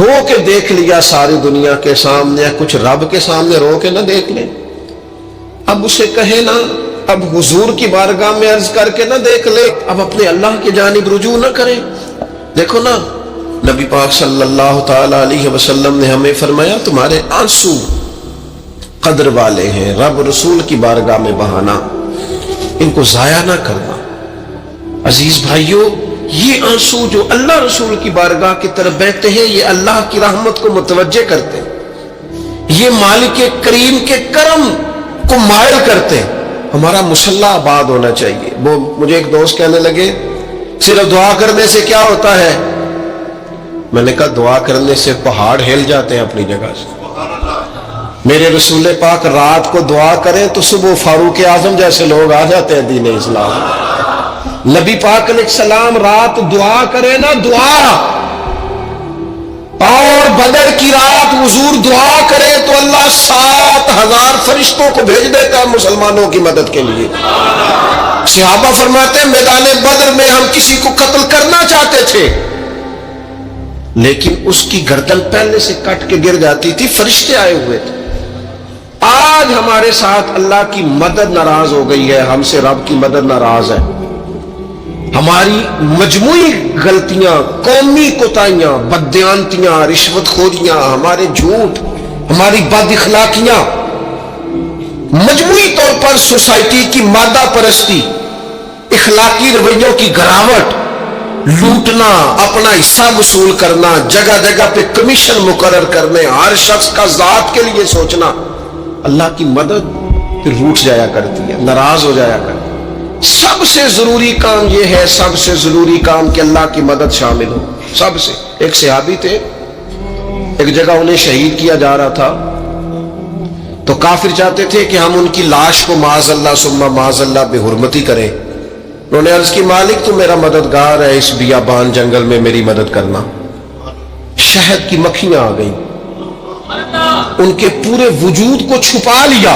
رو کے دیکھ لیا ساری دنیا کے سامنے، کچھ رب کے سامنے رو کے نہ دیکھ لیں؟ اب اسے کہے نا، اب حضور کی بارگاہ میں عرض کر کے نہ دیکھ لے، اب اپنے اللہ کی جانب رجوع نہ کرے؟ دیکھو نا، نبی پاک صلی اللہ تعالی علیہ وسلم نے ہمیں فرمایا تمہارے آنسو قدر والے ہیں، رب رسول کی بارگاہ میں بہانا، ان کو ضائع نہ کرنا۔ عزیز بھائیوں، یہ آنسو جو اللہ رسول کی بارگاہ کی طرف بہتے ہیں، یہ اللہ کی رحمت کو متوجہ کرتے ہیں، یہ مالک کریم کے کرم کو مائل کرتے ہیں۔ ہمارا مسلح آباد ہونا چاہیے۔ وہ مجھے ایک دوست کہنے لگے صرف دعا کرنے سے کیا ہوتا ہے؟ میں نے کہا دعا کرنے سے پہاڑ ہل جاتے ہیں اپنی جگہ سے۔ میرے رسول پاک رات کو دعا کریں تو صبح فاروق اعظم جیسے لوگ آ جاتے ہیں دین اسلام۔ نبی پاک علیہ السلام رات دعا کرے نا، دعا، اور بدر کی رات حضور دعا کرے تو اللہ 7,000 فرشتوں کو بھیج دیتا ہے مسلمانوں کی مدد کے لیے۔ صحابہ فرماتے ہیں میدان بدر میں ہم کسی کو قتل کرنا چاہتے تھے، لیکن اس کی گردن پہلے سے کٹ کے گر جاتی تھی، فرشتے آئے ہوئے تھے۔ آج ہمارے ساتھ اللہ کی مدد ناراض ہو گئی ہے، ہم سے رب کی مدد ناراض ہے۔ ہماری مجموعی غلطیاں، قومی کوتاہیاں، بددیانتیاں، رشوت خوریاں، ہمارے جھوٹ، ہماری بد اخلاقیاں، مجموعی طور پر سوسائٹی کی مادہ پرستی، اخلاقی رویوں کی گراوٹ، لوٹنا، اپنا حصہ وصول کرنا، جگہ جگہ پہ کمیشن مقرر کرنے، ہر شخص کا ذات کے لیے سوچنا، اللہ کی مدد پھر روٹ جایا کرتی ہے، ناراض ہو جایا کرتی ہے۔ سب سے ضروری کام یہ ہے، سب سے ضروری کام کہ اللہ کی مدد شامل ہو۔ سب سے ایک صحابی تھے، ایک جگہ انہیں شہید کیا جا رہا تھا، تو کافر چاہتے تھے کہ ہم ان کی لاش کو معاذ اللہ ثم معاذ اللہ بے حرمتی کریں۔ انہوں نے عرض کی مالک تو میرا مددگار ہے، اس بیابان جنگل میں میری مدد کرنا۔ شہد کی مکھیاں آ گئیں، ان کے پورے وجود کو چھپا لیا،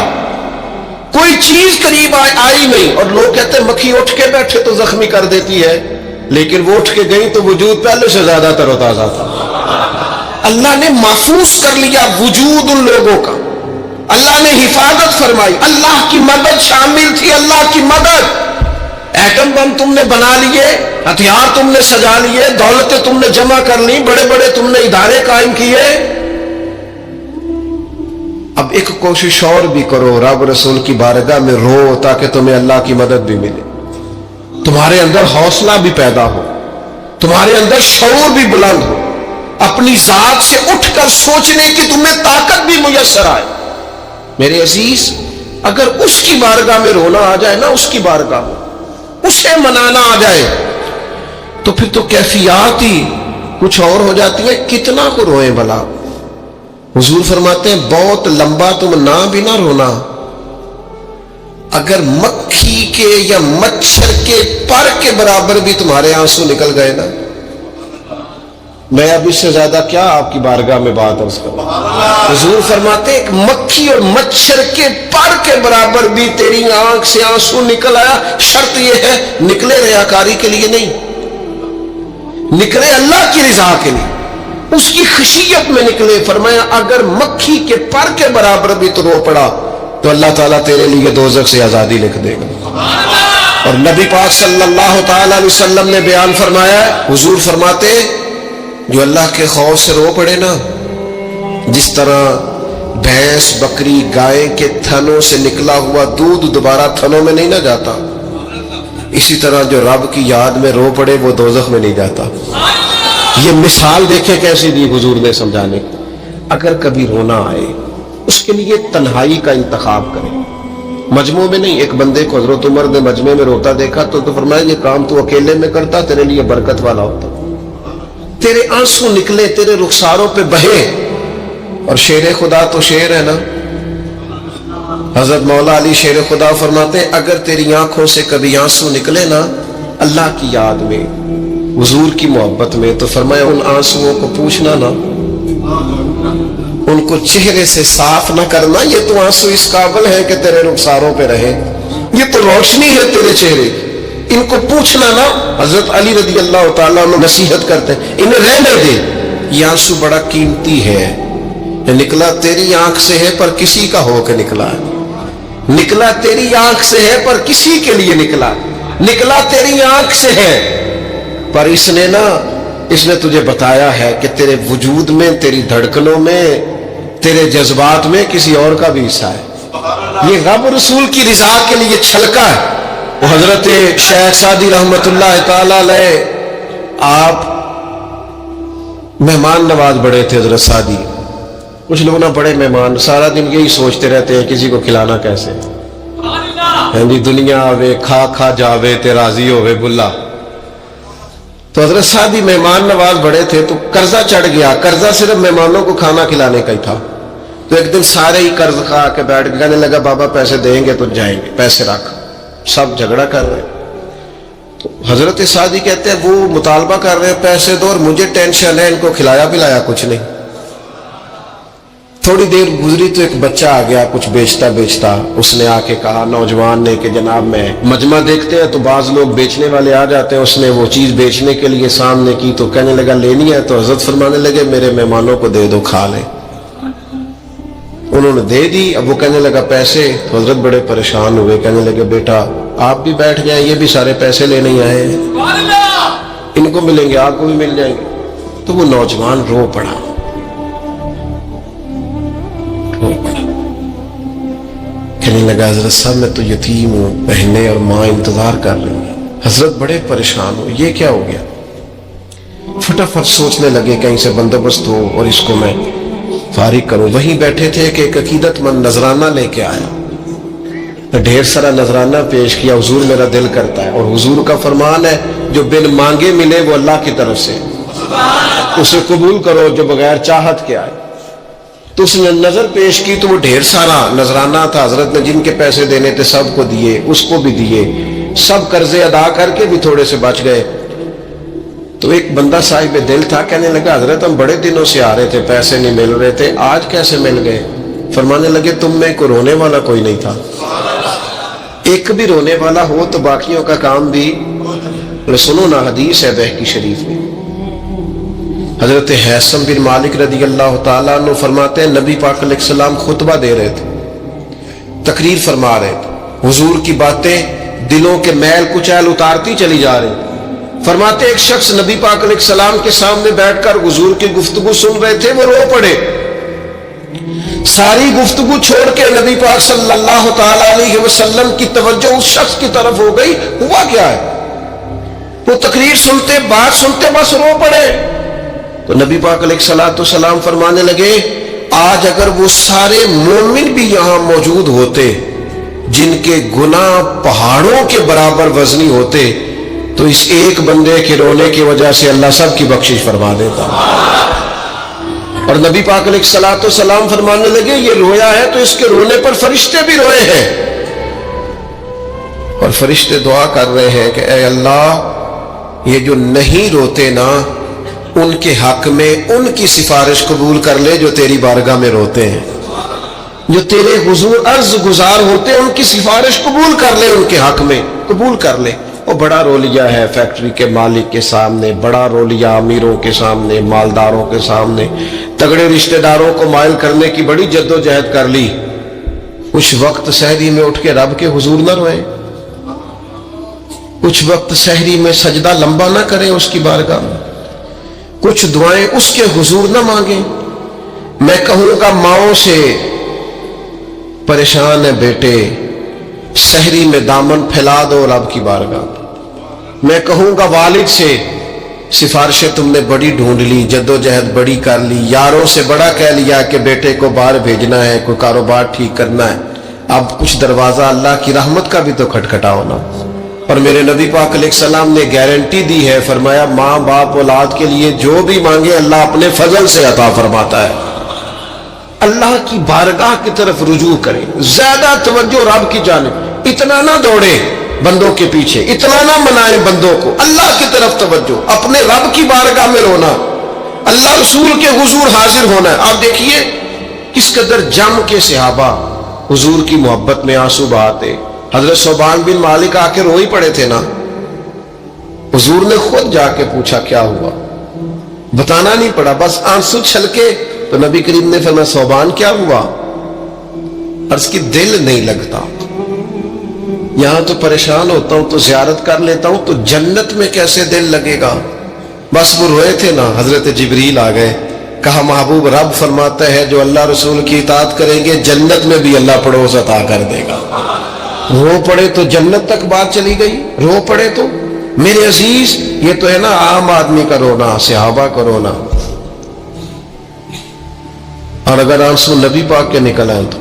کوئی چیز قریب آئی نہیں، اور لوگ کہتے ہیں مکھی اٹھ کے بیٹھے تو زخمی کر دیتی ہے، لیکن وہ اٹھ کے گئی تو وجود پہلے سے زیادہ تر و تازہ تھا۔ اللہ نے محفوظ کر لیا وجود ان لوگوں کا، اللہ نے حفاظت فرمائی، اللہ کی مدد شامل تھی، اللہ کی مدد۔ ایٹم بم تم نے بنا لیے، ہتھیار تم نے سجا لیے، دولتیں تم نے جمع کر لی، بڑے بڑے تم نے ادارے قائم کیے، اب ایک کوشش اور بھی کرو، رب رسول کی بارگاہ میں رو تاکہ تمہیں اللہ کی مدد بھی ملے، تمہارے اندر حوصلہ بھی پیدا ہو، تمہارے اندر شعور بھی بلند ہو، اپنی ذات سے اٹھ کر سوچنے کی تمہیں طاقت بھی میسر آئے۔ میرے عزیز، اگر اس کی بارگاہ میں رونا آ جائے نا، اس کی بارگاہ میں اسے منانا آ جائے، تو پھر تو کیفیات ہی کچھ اور ہو جاتی ہے۔ کتنا کو روئیں بھلا؟ حضور فرماتے ہیں بہت لمبا تم نہ بھی نہ رونا، اگر مکھی کے یا مچھر کے پر کے برابر بھی تمہارے آنسو نکل گئے نا، میں اب اس سے زیادہ کیا آپ کی بارگاہ میں بات عرض کروں۔ حضور فرماتے ہیں ایک مکھی اور مچھر کے پر کے برابر بھی تیری آنکھ سے آنسو نکل آیا، شرط یہ ہے نکلے ریاکاری کے لیے نہیں، نکلے اللہ کی رضا کے لیے، اس کی خشیت میں نکلے۔ فرمایا اگر مکھی کے پر کے برابر بھی تو رو پڑا تو اللہ تعالیٰ تیرے لیے دوزخ سے آزادی لکھ دے گا۔ اور نبی پاک صلی اللہ تعالی علیہ وسلم نے بیان فرمایا ہے، حضور فرماتے جو اللہ کے خوف سے رو پڑے نا، جس طرح بھینس بکری گائے کے تھنوں سے نکلا ہوا دودھ دوبارہ تھنوں میں نہیں نہ جاتا، اسی طرح جو رب کی یاد میں رو پڑے وہ دوزخ میں نہیں جاتا۔ یہ مثال دیکھیں کیسی دی حضور نے سمجھانے۔ اگر کبھی رونا آئے اس کے لیے تنہائی کا انتخاب کریں، مجموع میں نہیں۔ ایک بندے کو حضرت عمر نے مجمع میں روتا دیکھا تو فرمایا یہ کام تو اکیلے میں کرتا تیرے لیے برکت والا ہوتا، تیرے آنسو نکلے، تیرے رخساروں پہ بہے۔ اور شیر خدا تو شیر ہے نا، حضرت مولا علی شیر خدا فرماتے ہیں اگر تیری آنکھوں سے کبھی آنسو نکلے نا اللہ کی یاد میں، حضور کی محبت میں، تو فرمایا ان آنسوؤں کو پوچھنا نا، ان کو چہرے سے صاف نہ کرنا، یہ تو آنسو اس قابل ہے کہ تیرے رخساروں پہ رہے، یہ تو روشنی ہے تیرے چہرے، ان کو پوچھنا نا۔ حضرت علی رضی اللہ تعالیٰ عنہ نصیحت کرتے ہیں انہیں رہنے دے، یہ آنسو بڑا قیمتی ہے، یہ نکلا تیری آنکھ سے ہے پر کسی کا ہو کے نکلا ہے، نکلا تیری آنکھ سے ہے پر کسی کے لیے نکلا، نکلا تیری آنکھ سے ہے پر اس نے تجھے بتایا ہے کہ تیرے وجود میں، تیری دھڑکنوں میں، تیرے جذبات میں کسی اور کا بھی حصہ ہے۔ یہ رب رسول کی رضا کے لیے چھلکا ہے۔ وہ حضرت شیخ سعدی رحمت اللہ تعالی علیہ، آپ مہمان نواز بڑے تھے حضرت سعدی۔ کچھ لوگ نا بڑے مہمان، سارا دن یہی سوچتے رہتے ہیں کسی کو کھلانا کیسے، جی دنیا آوے کھا کھا جاوے تے راضی ہوئے بلا۔ تو حضرت سعدی مہمان نواز بڑے تھے، تو قرضہ چڑھ گیا، قرضہ صرف مہمانوں کو کھانا کھلانے کا ہی تھا۔ تو ایک دن سارے ہی قرض کھا کے بیٹھ کے کہنے لگا بابا پیسے دیں گے تو جائیں گے، پیسے رکھ، سب جھگڑا کر رہے ہیں۔ تو حضرت سعدی کہتے ہیں وہ مطالبہ کر رہے ہیں پیسے دو اور مجھے ٹینشن ہے، ان کو کھلایا پلایا کچھ نہیں۔ تھوڑی دیر گزری تو ایک بچہ آ گیا کچھ بیچتا بیچتا، اس نے آ کے کہا نوجوان نے کہ جناب میں مجمع دیکھتے ہیں تو بعض لوگ بیچنے والے آ جاتے ہیں، اس نے وہ چیز بیچنے کے لیے سامنے کی تو کہنے لگا لینی ہے، تو حضرت فرمانے لگے میرے مہمانوں کو دے دو کھا لیں۔ انہوں نے دے دی، اب وہ کہنے لگا پیسے، تو حضرت بڑے پریشان ہوئے، کہنے لگے بیٹا آپ بھی بیٹھ جائیں، یہ بھی سارے پیسے لینے ہی آئے ہیں، ان کو ملیں گے آپ کو بھی مل جائیں گے۔ تو وہ نوجوان رو پڑا، کہنے لگا حضرت صاحب میں تو یتیم ہوں، بہنیں اور ماں انتظار کر رہی ہیں۔ حضرت بڑے پریشان ہو، یہ کیا ہو گیا؟ فٹافٹ سوچنے لگے کہیں سے بندوبست ہو اور اس کو میں فارغ کروں۔ وہیں بیٹھے تھے کہ ایک عقیدت مند نذرانہ لے کے آیا، ڈھیر سارا نذرانہ پیش کیا، حضور میرا دل کرتا ہے، اور حضور کا فرمان ہے جو بن مانگے ملے وہ اللہ کی طرف سے، اسے قبول کرو جو بغیر چاہت کے آئے۔ تو اس نے نظر پیش کی تو وہ ڈھیر سارا نذرانہ تھا، حضرت نے جن کے پیسے دینے تھے سب کو دیے، اس کو بھی دیے، سب قرضے ادا کر کے بھی تھوڑے سے بچ گئے۔ تو ایک بندہ صاحب دل تھا، کہنے لگا حضرت ہم بڑے دنوں سے آ رہے تھے، پیسے نہیں مل رہے تھے، آج کیسے مل گئے؟ فرمانے لگے تم میں کو رونے والا کوئی نہیں تھا، ایک بھی رونے والا ہو تو باقیوں کا کام بھی۔ سنو نا حدیث ہے بہقی شریف میں، حضرت حیثم بن مالک رضی اللہ تعالیٰ عنہ فرماتے ہیں نبی پاک علیہ السلام خطبہ دے رہے تھے، تقریر فرما رہے تھے، حضور کی باتیں دلوں کے میل کچیل اتارتی چلی جا رہی۔ فرماتے ایک شخص نبی پاک علیہ السلام کے سامنے بیٹھ کر حضور کی گفتگو سن رہے تھے، وہ رو پڑے، ساری گفتگو چھوڑ کے نبی پاک صلی اللہ تعالی علیہ وسلم کی توجہ اس شخص کی طرف ہو گئی۔ ہوا کیا ہے؟ وہ تقریر سنتے، بات سنتے بس رو پڑے۔ تو نبی پاک علیہ السلام فرمانے لگے آج اگر وہ سارے مومن بھی یہاں موجود ہوتے جن کے گناہ پہاڑوں کے برابر وزنی ہوتے تو اس ایک بندے کے رونے کی وجہ سے اللہ سب کی بخشش فرما دیتا۔ اور نبی پاک علیہ السلام فرمانے لگے یہ رویا ہے تو اس کے رونے پر فرشتے بھی روئے ہیں، اور فرشتے دعا کر رہے ہیں کہ اے اللہ یہ جو نہیں روتے نا ان کے حق میں ان کی سفارش قبول کر لے جو تیری بارگاہ میں روتے ہیں، جو تیرے حضور عرض گزار ہوتے ہیں ان کی سفارش قبول کر لے، ان کے حق میں قبول کر لے۔ وہ بڑا رولیا ہے فیکٹری کے مالک کے سامنے، بڑا رولیا امیروں کے سامنے، مالداروں کے سامنے، تگڑے رشتہ داروں کو مائل کرنے کی بڑی جد و جہد کر لی، کچھ وقت سحری میں اٹھ کے رب کے حضور نہ روئے، کچھ وقت سحری میں سجدہ لمبا نہ کرے اس کی بارگاہ میں، کچھ دعائیں اس کے حضور نہ مانگیں۔ میں کہوں گا ماؤں سے پریشان ہے بیٹے، سحری میں دامن پھیلا دو رب کی بارگاہ۔ میں کہوں گا والد سے سفارشیں تم نے بڑی ڈھونڈ لی، جد و جہد بڑی کر لی، یاروں سے بڑا کہہ لیا کہ بیٹے کو باہر بھیجنا ہے، کوئی کاروبار ٹھیک کرنا ہے، اب کچھ دروازہ اللہ کی رحمت کا بھی تو کھٹکھٹاؤ نا۔ اور میرے نبی پاک علیہ السلام نے گارنٹی دی ہے، فرمایا ماں باپ اولاد کے لیے جو بھی مانگے اللہ اپنے فضل سے عطا فرماتا ہے۔ اللہ کی بارگاہ کی طرف رجوع کریں، زیادہ توجہ رب کی جانب، اتنا نہ دوڑے بندوں کے پیچھے، اتنا نہ منائیں بندوں کو، اللہ کی طرف توجہ، اپنے رب کی بارگاہ میں رونا، اللہ رسول کے حضور حاضر ہونا ہے۔ آپ دیکھیے کس قدر جم کے صحابہ حضور کی محبت میں آنسو بہاتے۔ حضرت صوبان بن مالک آ کے روئی پڑے تھے نا، حضور نے خود جا کے پوچھا کیا ہوا؟ بتانا نہیں پڑا، بس آنسو چھلکے تو نبی کریم نے فرمایا صوبان کیا ہوا؟ عرض کی دل نہیں لگتا، یہاں تو پریشان ہوتا ہوں تو زیارت کر لیتا ہوں، تو جنت میں کیسے دل لگے گا؟ بس وہ روئے تھے نا، حضرت جبریل آ گئے، کہا محبوب رب فرماتا ہے جو اللہ رسول کی اطاعت کریں گے جنت میں بھی اللہ پڑوس عطا کر دے گا۔ رو پڑے تو جنت تک بات چلی گئی، رو پڑے تو میرے عزیز یہ تو ہے نا عام آدمی کا رونا، صحابہ کا رونا، اور اگر آنسو نبی پاک کے نکل آئے تو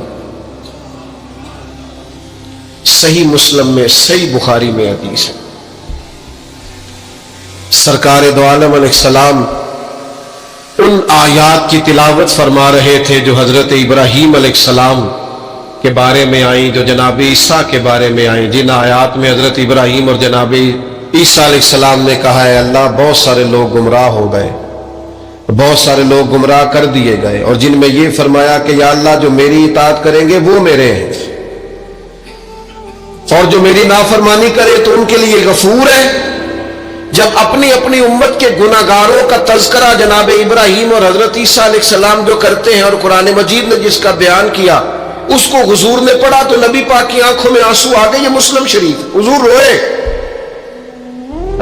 صحیح مسلم میں، صحیح بخاری میں حدیث ہے، سرکار دو عالم علیہ السلام ان آیات کی تلاوت فرما رہے تھے جو حضرت ابراہیم علیہ السلام کے بارے میں آئیں، جو جناب عیسیٰ کے بارے میں آئیں، جن آیات میں حضرت ابراہیم اور جناب عیسیٰ علیہ السلام نے کہا ہے اللہ بہت سارے لوگ گمراہ ہو گئے، بہت سارے لوگ گمراہ کر دیے گئے، اور جن میں یہ فرمایا کہ یا اللہ جو میری اطاعت کریں گے وہ میرے ہیں، اور جو میری نافرمانی کرے تو ان کے لیے غفور ہے۔ جب اپنی اپنی امت کے گناہگاروں کا تذکرہ جناب ابراہیم اور حضرت عیسیٰ علیہ السلام جو کرتے ہیں، اور قرآن مجید نے جس کا بیان کیا اس کو حضور نے پڑھا تو نبی پاک کی آنکھوں میں آنسو آ گئے۔ یہ مسلم شریف، حضور روئے۔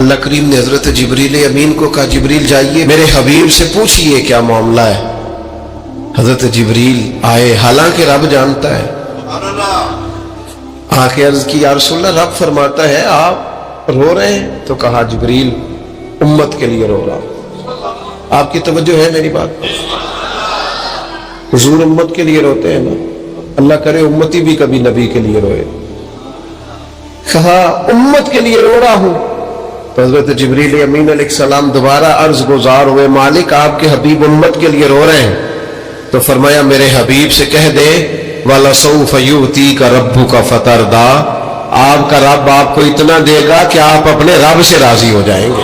اللہ کریم نے حضرت جبریل امین کو کہا جبریل جائیے میرے حبیب سے پوچھئے کیا معاملہ ہے۔ حضرت جبریل آئے، حالانکہ رب جانتا ہے، آ کے عرض کی یا رسول اللہ رب فرماتا ہے آپ رو رہے ہیں، تو کہا جبریل امت کے لیے رو رہا ہوں۔ آپ کی توجہ ہے میری بات؟ حضور امت کے لیے روتے ہیں نا، اللہ کرے امتی بھی کبھی نبی کے لیے روئے۔ کہا امت کے لیے رو رہا ہوں، تو حضرت جبریل امین علیہ السلام دوبارہ عرض گزار ہوئے مالک آپ کے حبیب امت کے لیے رو رہے ہیں، تو فرمایا میرے حبیب سے کہہ دے وَلَسَوْفَ يُؤْتِيكَ رَبُّكَ فَتَرْضَىٰ، آپ کا رب آپ کو اتنا دے گا کہ آپ اپنے رب سے راضی ہو جائیں گے۔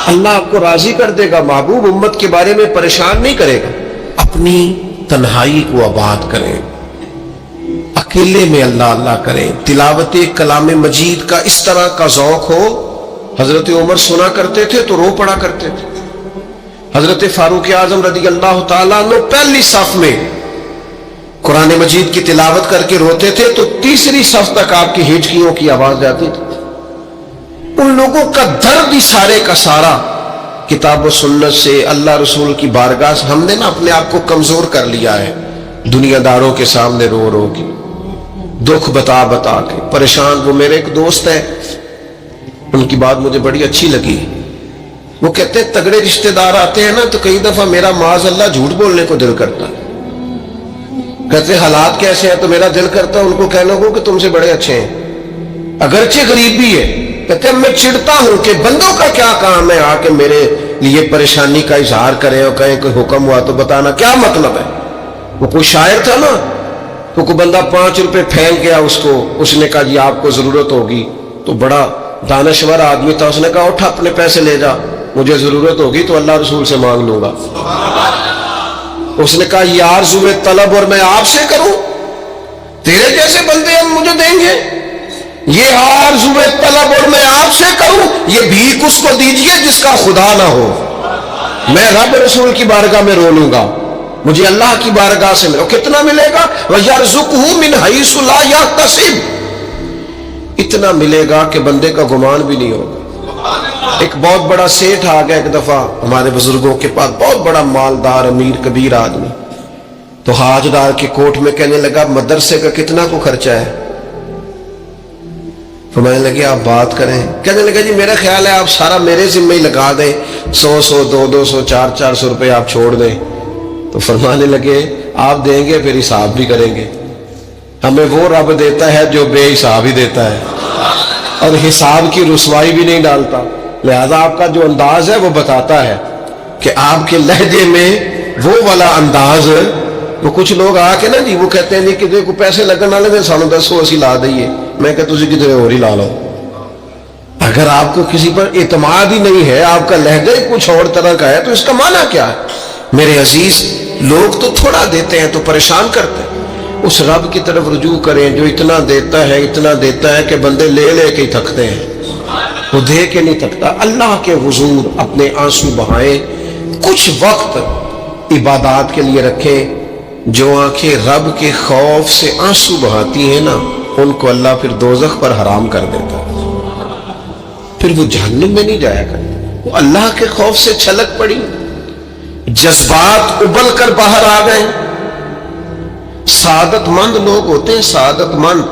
اللہ آپ کو راضی کر دے گا، محبوب امت کے بارے میں پریشان نہیں کرے گا۔ اپنی تنہائی کو آباد کریں، اکیلے میں اللہ اللہ کریں، تلاوت کلام مجید کا اس طرح کا ذوق ہو۔ حضرت عمر سنا کرتے تھے تو رو پڑا کرتے تھے، حضرت فاروق اعظم رضی اللہ تعالیٰ عنہ پہلی صف میں قرآن مجید کی تلاوت کر کے روتے تھے تو تیسری صف تک آپ کی ہچکیوں کی آواز جاتی تھی۔ ان لوگوں کا درد ہی سارے کا سارا کتاب و سنت سے، اللہ رسول کی بارگاہ سے، ہم نے نا اپنے آپ کو کمزور کر لیا ہے، دنیا داروں کے سامنے رو رو کے، دکھ بتا بتا کے پریشان۔ وہ میرے ایک دوست ہے، ان کی بات مجھے بڑی اچھی لگی، وہ کہتے ہیں تگڑے رشتہ دار آتے ہیں نا تو کئی دفعہ میرا معاذ اللہ جھوٹ بولنے کو دل کرتا ہے، کہتے ہیں حالات کیسے ہیں تو میرا دل کرتا ہے ان کو کہنے کو کہ تم سے بڑے اچھے ہیں، اگرچہ غریب بھی ہے۔ کہتے ہیں میں چڑھتا ہوں کہ بندوں کا کیا کام ہے آ کے میرے لیے پریشانی کا اظہار کریں اور کہیں کوئی حکم ہوا تو بتانا کیا مطلب ہے۔ وہ کوئی شاعر تھا نا، تو کوئی بندہ 5 روپے پھینک گیا اس کو، اس نے کہا جی آپ کو ضرورت ہوگی، تو بڑا دانشور آدمی تھا، اس نے کہا اٹھا اپنے پیسے لے جا، مجھے ضرورت ہوگی تو اللہ رسول سے مانگ لوں گا۔ اس نے کہا یہ آرزوئے طلب اور میں آپ سے کروں، تیرے جیسے بندے ہم مجھے دیں گے؟ یہ آرزوئے طلب اور میں آپ سے کروں، یہ بھیک اس کو دیجئے جس کا خدا نہ ہو۔ میں رب رسول کی بارگاہ میں رو لوں گا، مجھے اللہ کی بارگاہ سے ملے، کتنا ملے گا؟ وَيَرْزُقْهُ مِنْ حَيْثُ لَا يَحْتَسِبُ، اتنا ملے گا کہ بندے کا گمان بھی نہیں ہوگا۔ ایک بہت بڑا سیٹھ آ گیا ایک دفعہ ہمارے بزرگوں کے پاس، بہت بڑا مالدار امیر کبیر آدمی، تو حاجدار کے کوٹ میں کہنے لگا مدرسے کا کتنا کو خرچہ ہے؟ فرمانے لگے آپ بات کریں، کہنے لگا جی میرا خیال ہے آپ سارا میرے ذمہ ہی لگا دیں، 100 200 400 روپے آپ چھوڑ دیں۔ تو فرمانے لگے آپ دیں گے پھر حساب بھی کریں گے، ہمیں وہ رب دیتا ہے جو بے حساب ہی دیتا ہے اور حساب کی رسوائی بھی نہیں ڈالتا، لہذا آپ کا جو انداز ہے وہ بتاتا ہے کہ آپ کے لہجے میں وہ والا انداز۔ وہ کچھ لوگ آ کے نا جی وہ کہتے ہیں جی کسی کو پیسے لگن والے دیں سانو دسو اسی لا دئیے، میں کہ تسی کدھر اور ہی لا لو۔ اگر آپ کو کسی پر اعتماد ہی نہیں ہے، آپ کا لہجہ ہی کچھ اور طرح کا ہے، تو اس کا معنی کیا ہے؟ میرے عزیز لوگ تو تھوڑا دیتے ہیں تو پریشان کرتے ہیں، اس رب کی طرف رجوع کریں جو اتنا دیتا ہے کہ بندے لے لے کے ہی تھکتے ہیں، وہ دے کے نہیں تھکتا۔ اللہ کے حضور اپنے آنسو بہائیں، کچھ وقت عبادات کے لیے رکھیں. جو آنکھیں رب کے خوف سے آنسو بہاتی ہیں نا، ان کو اللہ پھر دوزخ پر حرام کر دیتا ہے. پھر وہ جہنم میں نہیں جایا کرتے. وہ اللہ کے خوف سے چھلک پڑی، جذبات ابل کر باہر آ گئے. سعادت مند لوگ ہوتے ہیں، سعادت مند.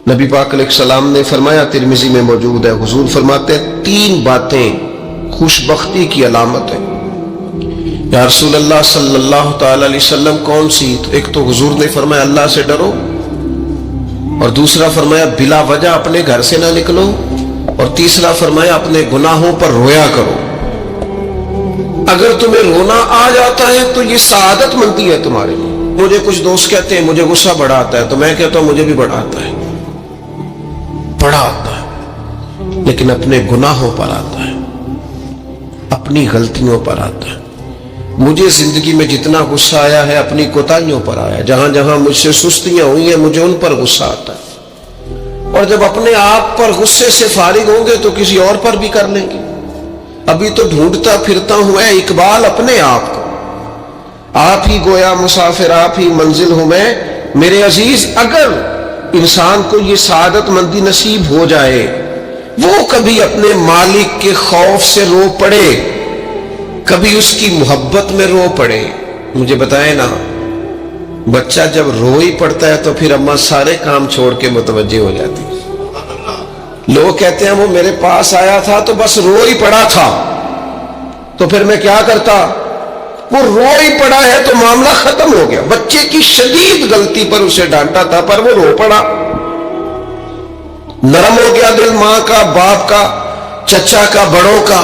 نبی پاک علیہ السلام نے فرمایا، ترمذی میں موجود ہے، حضور فرماتے ہیں 3 باتیں خوش بختی کی علامت ہے. یا رسول اللہ صلی اللہ تعالی علیہ وسلم کون سی؟ تو ایک تو حضور نے فرمایا اللہ سے ڈرو، اور دوسرا فرمایا بلا وجہ اپنے گھر سے نہ نکلو، اور تیسرا فرمایا اپنے گناہوں پر رویا کرو. اگر تمہیں رونا آ جاتا ہے تو یہ سعادت مندی ہے تمہارے لیے. مجھے کچھ دوست کہتے ہیں مجھے غصہ بڑا آتا ہے، تو میں کہتا ہوں مجھے بھی بڑا آتا ہے، بڑا آتا ہے، لیکن اپنے گناہوں پر آتا ہے، اپنی غلطیوں پر آتا ہے. مجھے زندگی میں جتنا غصہ آیا ہے اپنی کوتاہیوں پر آیا. جہاں جہاں مجھ سے سستیاں ہوئی ہیں مجھے ان پر غصہ آتا ہے. اور جب اپنے آپ پر غصے سے فارغ ہوں گے تو کسی اور پر بھی کر لیں گے. ابھی تو ڈھونڈتا پھرتا ہوں اے اقبال اپنے آپ کو، آپ ہی گویا مسافر، آپ ہی منزل ہوں میں. میرے عزیز، اگر انسان کو یہ سعادت مندی نصیب ہو جائے، وہ کبھی اپنے مالک کے خوف سے رو پڑے، کبھی اس کی محبت میں رو پڑے. مجھے بتائیں نا، بچہ جب رو ہی پڑتا ہے تو پھر اماں سارے کام چھوڑ کے متوجہ ہو جاتی. لوگ کہتے ہیں وہ میرے پاس آیا تھا تو بس رو ہی پڑا تھا، تو پھر میں کیا کرتا؟ وہ رو ہی پڑا ہے تو معاملہ ختم ہو گیا. بچے کی شدید غلطی پر اسے ڈانٹا تھا پر وہ رو پڑا، نرم ہو گیا دل ماں کا، باپ کا، چچا کا، بڑوں کا،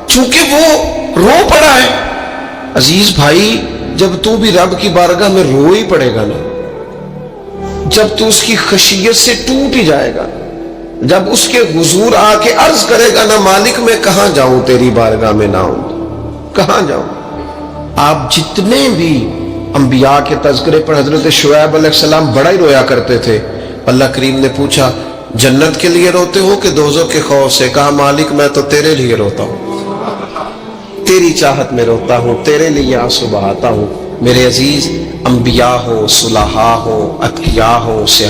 چونکہ وہ رو پڑا ہے. عزیز بھائی، جب تو بھی رب کی بارگاہ میں رو ہی پڑے گا نا، جب تو اس کی خشیت سے ٹوٹ ہی جائے گا، جب اس کے حضور آ کے عرض کرے گا نا مالک میں کہاں جاؤں تیری بارگاہ میں نہ ہوں، کہاں جاؤں. آپ جتنے بھی انبیاء کے تذکرے پر حضرت شعیب علیہ السلام بڑا ہی رویا کرتے تھے. اللہ کریم نے پوچھا جنت کے لیے روتے ہو کہ دوزخ کے خوف سے؟ کہا مالک میں تو تیرے لیے روتا ہوں، تیری چاہت میں روتا ہوں، تیرے لیے آنسو بہاتا ہوں. میرے عزیز، انبیاء ہو، صلحاء ہو، اتقیاء ہو،